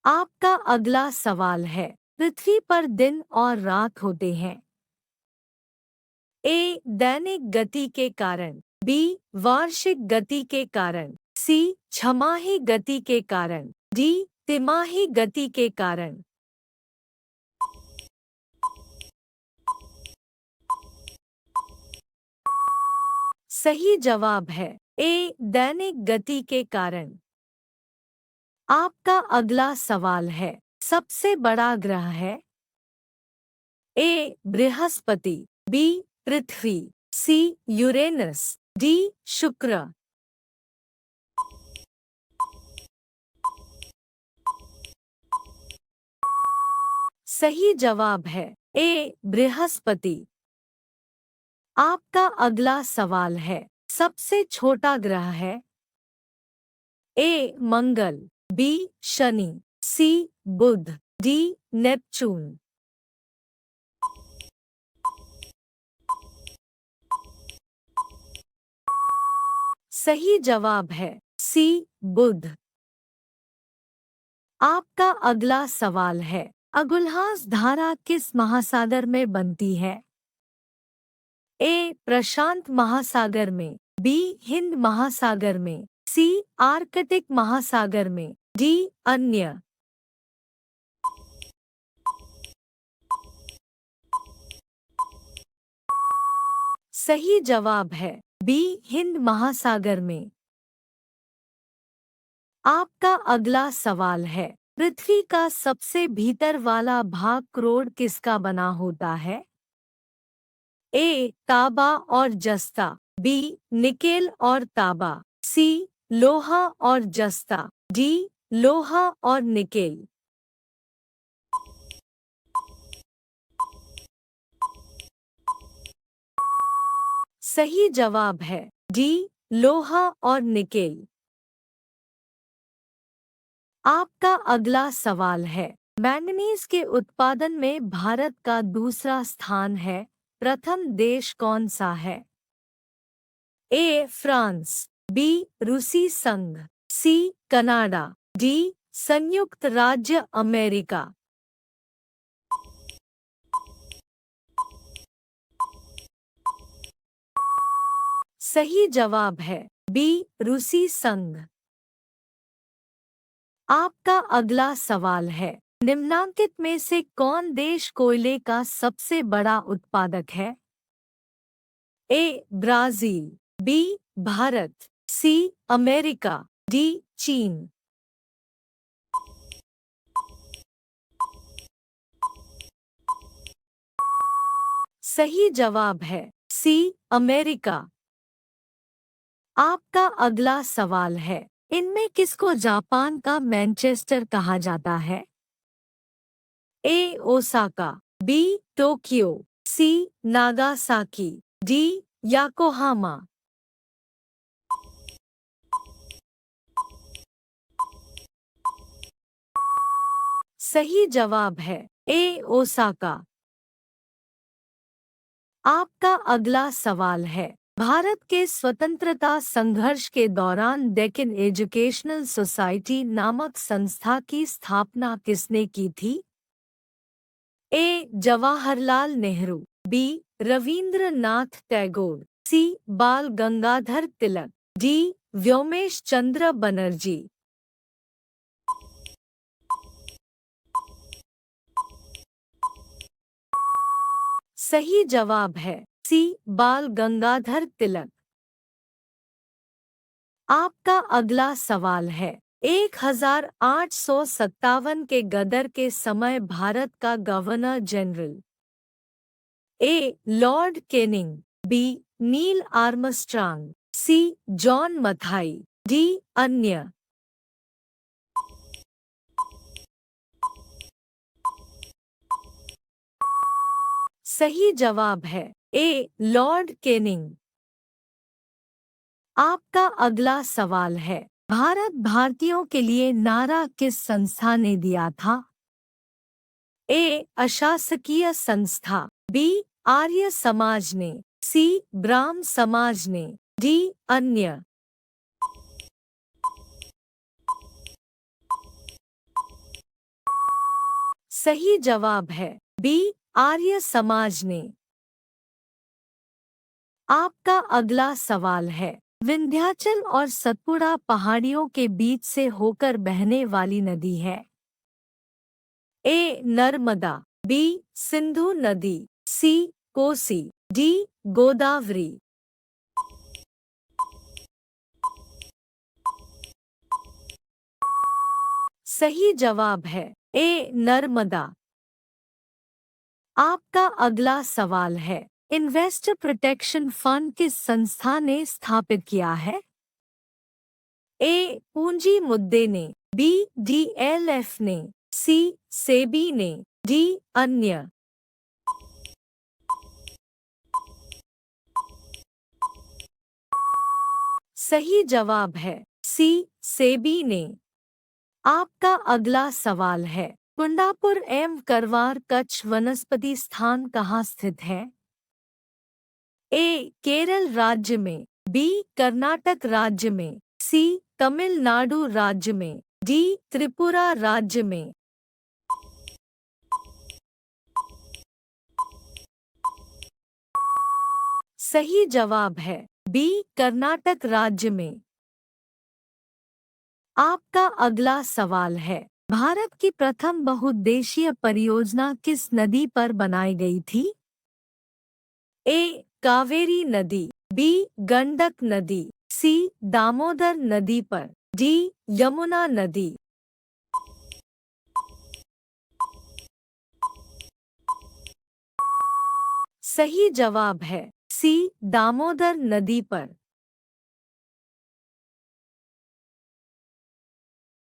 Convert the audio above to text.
आपका अगला सवाल है, पृथ्वी पर दिन और रात होते हैं। ए दैनिक गति के कारण, बी वार्षिक गति के कारण, सी छमाही गति के कारण, डी तिमाही गति के कारण। सही जवाब है ए दैनिक गति के कारण। आपका अगला सवाल है, सबसे बड़ा ग्रह है। ए बृहस्पति, बी पृथ्वी, सी यूरेनस, डी शुक्र। सही जवाब है ए बृहस्पति। आपका अगला सवाल है, सबसे छोटा ग्रह है। ए मंगल, बी शनि, सी बुध, डी नेपच्यून। सही जवाब है सी बुध। आपका अगला सवाल है, अगुल्हास धारा किस महासागर में बनती है। ए प्रशांत महासागर में, बी हिंद महासागर में, सी आर्कटिक महासागर में, डी अन्य। सही जवाब है बी हिंद महासागर में। आपका अगला सवाल है, पृथ्वी का सबसे भीतर वाला भाग करोड़ किसका बना होता है। ए तांबा और जस्ता, बी निकेल और तांबा, सी लोहा और जस्ता, डी लोहा और निकेल। सही जवाब है डी लोहा और निकेल। आपका अगला सवाल है, मैंगनीज के उत्पादन में भारत का दूसरा स्थान है, प्रथम देश कौन सा है। ए फ्रांस, बी रूसी संघ, सी कनाडा, डी संयुक्त राज्य अमेरिका। सही जवाब है बी रूसी संघ। आपका अगला सवाल है, निम्नांकित में से कौन देश कोयले का सबसे बड़ा उत्पादक है। A Brazil, B Bharat, C America, D चीन। सही जवाब है सी अमेरिका। आपका अगला सवाल है, इनमें किसको जापान का मैनचेस्टर कहा जाता है। ए ओसाका, बी टोक्यो, सी नागासाकी, डी याकोहामा। सही जवाब है ए ओसाका। आपका अगला सवाल है, भारत के स्वतंत्रता संघर्ष के दौरान डेक्कन एजुकेशनल सोसाइटी नामक संस्था की स्थापना किसने की थी। ए जवाहरलाल नेहरू, बी रवींद्रनाथ टैगोर, सी बाल गंगाधर तिलक, डी व्योमेश चंद्र बनर्जी। सही जवाब है सी बाल गंगाधर तिलक। आपका अगला सवाल है, 1857 के गदर के समय भारत का governor general. A Lord Canning, B Neil Armstrong, C John Mathai, D अन्य। सही जवाब है ए लॉर्ड केनिंग। आपका अगला सवाल है, भारत भारतीयों के लिए नारा किस संस्था ने दिया था। ए अशासकीय संस्था, बी आर्य समाज ने, सी ब्राह्म समाज ने, डी अन्य। सही जवाब है बी, आर्य समाज ने। आपका अगला सवाल है, विंध्याचल और सतपुड़ा पहाड़ियों के बीच से होकर बहने वाली नदी है। ए, नर्मदा, बी, सिंधु नदी, सी, कोसी, डी, गोदावरी। सही जवाब है ए, नर्मदा। आपका अगला सवाल है, इन्वेस्टर प्रोटेक्शन फंड किस संस्था ने स्थापित किया है? ए, पूंजी मुद्दे ने, बी, डीएलएफ ने, सी, सेबी ने, डी, अन्य। सही जवाब है सी, सेबी ने। आपका अगला सवाल है, कुंडापुर एवं करवार कच्छ वनस्पति स्थान कहाँ स्थित है? ए, केरल राज्य में, बी, कर्नाटक राज्य में, सी, तमिलनाडु राज्य में, डी, त्रिपुरा राज्य में। सही जवाब है बी, कर्नाटक राज्य में। आपका अगला सवाल है, भारत की प्रथम बहुउद्देशीय परियोजना किस नदी पर बनाई गई थी? ए, कावेरी नदी, बी, गंडक नदी, सी, दामोदर नदी पर, डी, यमुना नदी। सही जवाब है सी, दामोदर नदी पर।